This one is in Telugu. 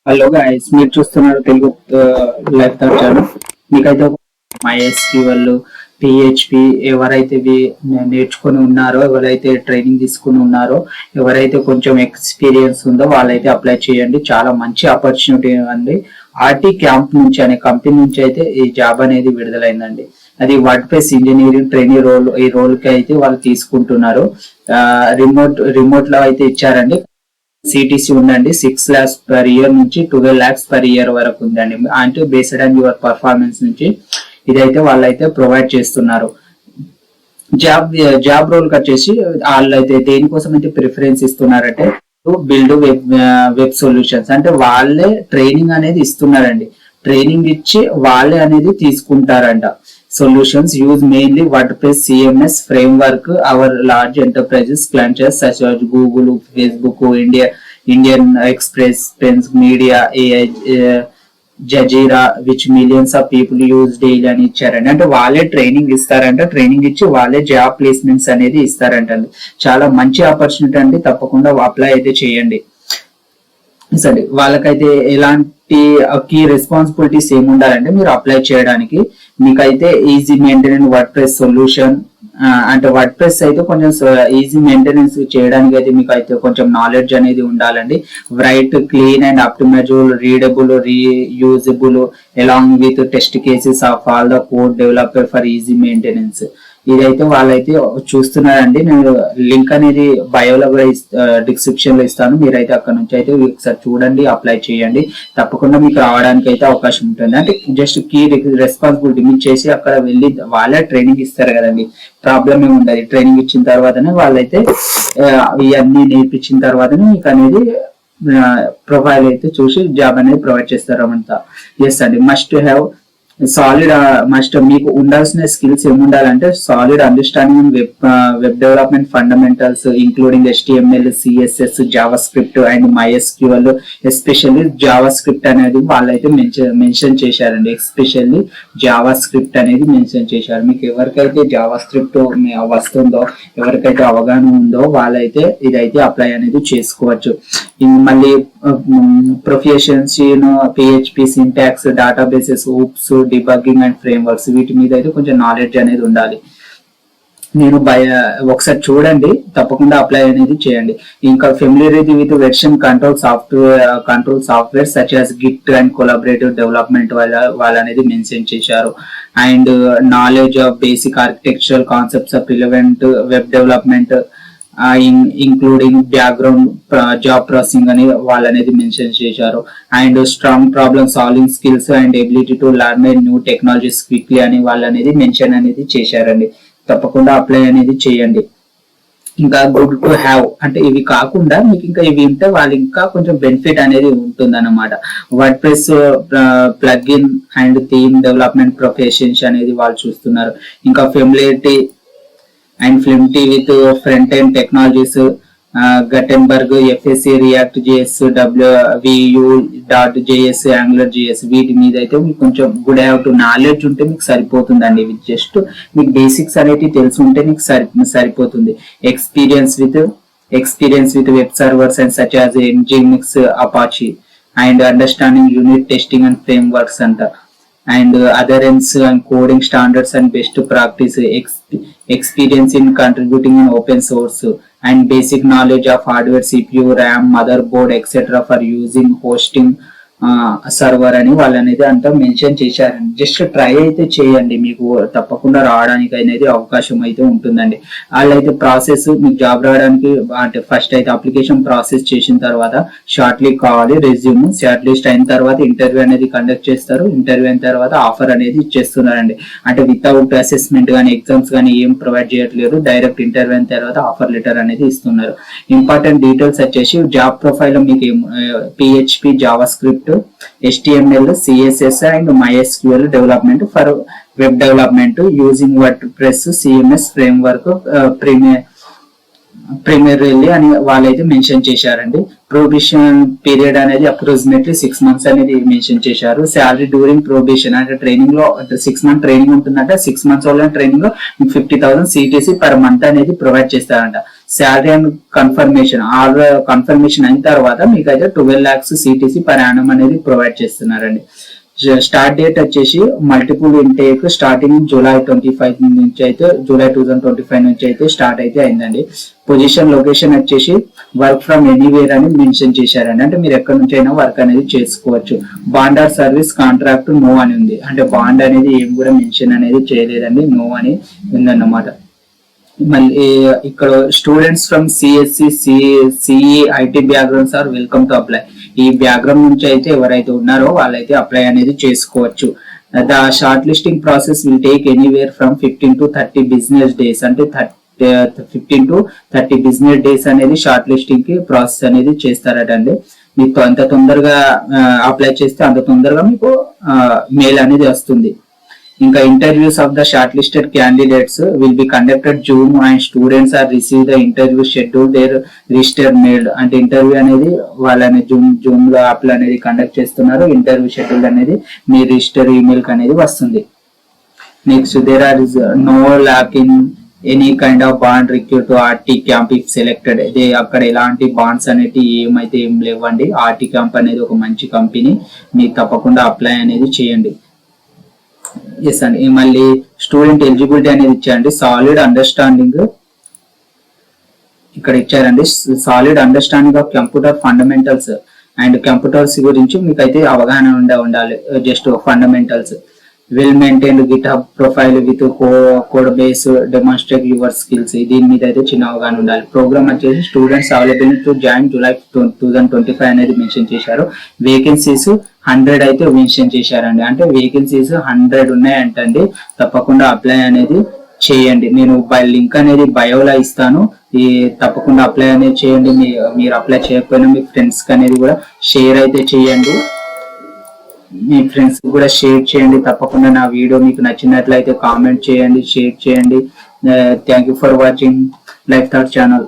హలో గైస్, మీరు చూస్తున్నారు తెలుగు లైఫ్ థాట్ ఛానల్. మీకైతే MySQL, PHP ఎవరైతే నేర్చుకుని ఉన్నారో, ఎవరైతే ట్రైనింగ్ తీసుకుని ఉన్నారో, ఎవరైతే కొంచెం ఎక్స్పీరియన్స్ ఉందో వాళ్ళైతే అప్లై చేయండి. చాలా మంచి ఆపర్చునిటీ అండి. ఆర్టీ క్యాంప్ నుంచి అనే కంపెనీ నుంచి అయితే ఈ జాబ్ అనేది విడుదలైందండి. అది వర్డ్ప్రెస్ ఇంజనీరింగ్ ట్రైనీ రోల్. ఈ రోల్ కి అయితే వాళ్ళు తీసుకుంటున్నారు. రిమోట్ లో అయితే ఇచ్చారండి. సిటీసీ ఉందండి. 6 lakhs per year నుంచి 12 lakhs per year వరకు ఉందండి. అంటే బేస్డ్ ఆన్ యువర్ పర్ఫార్మెన్స్ నుంచి ఇదైతే వాళ్ళైతే ప్రొవైడ్ చేస్తున్నారు. జాబ్ రోల్ వచ్చేసి వాళ్ళు అయితే దేనికోసం అయితే ప్రిఫరెన్స్ ఇస్తున్నారంటే బిల్డ్ వెబ్ సొల్యూషన్స్. అంటే వాళ్ళే ట్రైనింగ్ అనేది ఇస్తున్నారండి. ట్రైనింగ్ ఇచ్చి వాళ్ళే అనేది తీసుకుంటారంట. Solutions use mainly WordPress CMS framework. Our large enterprises clients such as Google, Facebook, Indian Express, Pens Media, AI, Jazeera, which millions of people use daily అని ఇచ్చారండి. అంటే వాళ్ళే ట్రైనింగ్ ఇస్తారంట. ట్రైనింగ్ ఇచ్చి వాళ్ళే జాబ్ ప్లేస్మెంట్స్ అనేది ఇస్తారంట. చాలా మంచి ఆపర్చునిటీ అండి. తప్పకుండా అప్లై అయితే చేయండి. సరే, వాళ్ళకైతే ఎలాంటి కీ రెస్పాన్సిబిలిటీస్ ఏమి ఉండాలంటే మీరు అప్లై చేయడానికి మీకైతే ఈజీ మెయింటెనెన్స్ వర్డ్ప్రెస్ సొల్యూషన్. అంటే వర్డ్ప్రెస్ అయితే కొంచెం ఈజీ మెయింటెనెన్స్ చేయడానికి అయితే మీకు అయితే కొంచెం నాలెడ్జ్ అనేది ఉండాలండి. Right, clean and optimizable, readable, reusable along with test cases of all the code developer for easy maintenance. ఇదైతే వాళ్ళైతే చూస్తున్నారండి. నేను లింక్ అనేది బయోలో కూడా డిస్క్రిప్షన్ లో ఇస్తాను. మీరైతే అక్కడ నుంచి అయితే ఒకసారి చూడండి, అప్లై చేయండి. తప్పకుండా మీకు రావడానికి అయితే అవకాశం ఉంటుంది. అంటే జస్ట్ కీ రెస్పాన్సిబిలిటీ మీరు చేసి అక్కడ వెళ్ళి వాళ్ళే ట్రైనింగ్ ఇస్తారు కదండి. ప్రాబ్లం ఏమి ఉండదు. ట్రైనింగ్ ఇచ్చిన తర్వాతనే వాళ్ళైతే ఇవన్నీ నేర్పించిన తర్వాతనే మీకు అనేది ప్రొఫైల్ అయితే చూసి జాబ్ అనేది ప్రొవైడ్ చేస్తారు అంతా. ఎస్ అండి, మస్ట్ హ్యావ్ సాలిడ్ మీకు ఉండాల్సిన స్కిల్స్ ఏముండాలంటే solid understanding web development fundamentals including HTML, CSS, JavaScript and MySQL. Especially JavaScript అనేది వాళ్ళైతే మెన్షన్ చేశారండి. ఎస్పెషల్లీ జావా స్క్రిప్ట్ అనేది మెన్షన్ చేశారు. మీకు ఎవరికైతే జావా స్క్రిప్ట్ వస్తుందో, ఎవరికైతే అవగాహన ఉందో వాళ్ళైతే ఇదైతే అప్లై అనేది చేసుకోవచ్చు. మళ్ళీ proficiency PHP, syntax, databases, oops, debugging and frameworks వీటి మీద అయితే కొంచెం నాలెడ్జ్ అనేది ఉండాలి. నేను ఒకసారి చూడండి, తప్పకుండా అప్లై అనేది చేయండి. ఇంకా familiarity with version control software such as Git and collaborative development వాళ్ళ అనేది మెన్షన్ చేశారు. And knowledge of basic architectural concepts of relevant web development including background job processing అని వాళ్ళు అనేది మెన్షన్ చేశారు. And strong problem solving skills and ability to learn new technologies quickly అని వాళ్ళు అనేది మెన్షన్ అనేది చేశారండి. తప్పకుండా అప్లై అనేది చేయండి. ఇంకా గుడ్ టు హ్యావ్ అంటే ఇవి కాకుండా మీకు ఇంకా ఇవి ఉంటే వాళ్ళు ఇంకా కొంచెం బెనిఫిట్ అనేది ఉంటుంది అన్నమాట. WordPress plugin and theme development professions అనేది వాళ్ళు చూస్తున్నారు. ఇంకా ఫెమిలియరిటీ అండ్ ఫ్లిమ్టీ with front end technologies, Gutenberg, FSC, React JS, Vue.js, AngularJS వీటి మీద అయితే మీకు కొంచెం గుడ్ హ్యావ్ టు నాలెడ్జ్ ఉంటే మీకు సరిపోతుందండి. ఇవి జస్ట్ మీకు బేసిక్స్ అనేవి తెలిసి ఉంటే మీకు సరిపోతుంది. Experience with web servers and such as Nginx, Apache and understanding unit testing and frameworks అంట. And adherence and coding standards and best practice, experience in contributing in open source, and basic knowledge of hardware, CPU, RAM, motherboard, etc. for using hosting server అని వాళ్ళు అనేది అంతా మెన్షన్ చేశారండి. జస్ట్ ట్రై అయితే చేయండి, మీకు తప్పకుండా రావడానికి అనేది అవకాశం అయితే ఉంటుందండి. వాళ్ళైతే ప్రాసెస్ మీకు జాబ్ రావడానికి అంటే ఫస్ట్ అయితే అప్లికేషన్ ప్రాసెస్ చేసిన తర్వాత షార్ట్ లిస్ట్ కావాలి, రెజ్యూమ్ షార్ట్ లిస్ట్ అయిన తర్వాత ఇంటర్వ్యూ అనేది కండక్ట్ చేస్తారు. ఇంటర్వ్యూ అయిన తర్వాత ఆఫర్ అనేది ఇచ్చేస్తున్నారండి. అంటే వితౌట్ అసెస్మెంట్ కానీ ఎగ్జామ్స్ కానీ ఏం ప్రొవైడ్ చేయట్లేదు. డైరెక్ట్ ఇంటర్వ్యూ అయిన తర్వాత ఆఫర్ లెటర్ అనేది ఇస్తున్నారు. ఇంపార్టెంట్ డీటెయిల్స్ వచ్చేసి జాబ్ ప్రొఫైల్ మీకు PHP, Java script, HTML, CSS and MySQL development for web development using WordPress CMS framework primarily అని వాళ్ళైతే మెన్షన్ చేశారండి. ప్రొబేషన్ పీరియడ్ అనేది అప్రాక్సిమేట్లీ 6 months అనేది మెన్షన్ చేశారు. శాలరీ డ్యూరింగ్ ప్రొబేషన్ అంటే ట్రైనింగ్ లో 6 months ట్రైనింగ్ ఉంటుందంటే 6 months వల్ల ట్రైనింగ్ లో 50,000 CTC పర్ మంత్ అనేది ప్రొవైడ్ చేస్తారంట. శాలరీ అండ్ కన్ఫర్మేషన్ కన్ఫర్మేషన్ అయిన తర్వాత మీకు అయితే 12 lakhs CTC పర్ యానం అనేది ప్రొవైడ్ చేస్తున్నారండి. స్టార్ట్ డేట్ వచ్చేసి మల్టిపుల్ ఇంటేక్ స్టార్టింగ్ జూలై 2025 నుంచి అయితే స్టార్ట్ అయితే అయిందండి. పొజిషన్ లొకేషన్ వచ్చేసి వర్క్ ఫ్రమ్ ఎనీవేర్ అని మెన్షన్ చేశారండి. అంటే మీరు ఎక్కడి నుంచి అయినా వర్క్ అనేది చేసుకోవచ్చు. Bond or service contract no అని ఉంది. అంటే బాండ్ అనేది ఏం కూడా మెన్షన్ అనేది చేయలేదండి, నో అని ఉందన్నమాట. మళ్ళీ ఇక్కడ students from CSC CE IT backgrounds are welcome to apply. ఈ బ్యాక్గ్రౌండ్ నుంచి అయితే ఎవరైతే ఉన్నారో వాళ్ళైతే అప్లై అనేది చేసుకోవచ్చు. The shortlisting process will take anywhere from 15 to 30 business days. అంటే 15 to 30 బిజినెస్ డేస్ అనేది షార్ట్ లిస్టింగ్ కి ప్రాసెస్ అనేది చేస్తారటండి. మీకు అంత తొందరగా అప్లై చేస్తే అంత తొందరగా మీకు మెయిల్ అనేది వస్తుంది. ఇంకా interviews of the shortlisted candidates will be conducted Zoom and students are receive the interview schedule their register mail. అంటే ఇంటర్వ్యూ అనేది వాళ్ళని జూమ్ లో అప్లై అనేది కండక్ట్ చేస్తున్నారు. ఇంటర్వ్యూ షెడ్యూల్ అనేది మీ రిజిస్టర్ ఈమెయిల్ అనేది వస్తుంది. Next there are no lock in any kind of bond require to rtCamp if selected. ఇది అక్కడ ఎలాంటి బాండ్స్ అనేది ఏం లేవండి. ఆర్టీ క్యాంప్ అనేది ఒక మంచి కంపెనీ, మీకు తప్పకుండా అప్లై అనేది చేయండి. ఎస్ అండి. మళ్ళీ స్టూడెంట్ ఎలిజిబిలిటీ అనేది ఇచ్చారండి. సాలిడ్ అండర్స్టాండింగ్ ఇక్కడ ఇచ్చారండి. Solid understanding of computer fundamentals and computers గురించి మీకు అయితే అవగాహన ఉండాలి. Just fundamentals. Well maintained Git hub profile with code base demonstrate your skills. దీని మీద అయితే చిన్న అవగాహన ఉండాలి. ప్రోగ్రామ్ వచ్చేసి students available to join July 2025 అనేది మెన్షన్ చేశారు. వేకెన్సీస్ 100 అయితే మెన్షన్ చేశారండి. అంటే వేకెన్సీస్ 100 ఉన్నాయంటండి. తప్పకుండా అప్లై అనేది చేయండి. నేను లింక్ అనేది బయోలో ఇస్తాను. ఈ తప్పకుండా అప్లై అనేది చేయండి. మీరు అప్లై చేయకపోయినా మీ ఫ్రెండ్స్ కి అనేది కూడా షేర్ అయితే చేయండి. మీ ఫ్రెండ్స్ కూడా షేర్ చేయండి. తప్పకుండా నా వీడియో మీకు నచ్చినట్లయితే కామెంట్ చేయండి, షేర్ చేయండి. Thank you for watching life thought channel.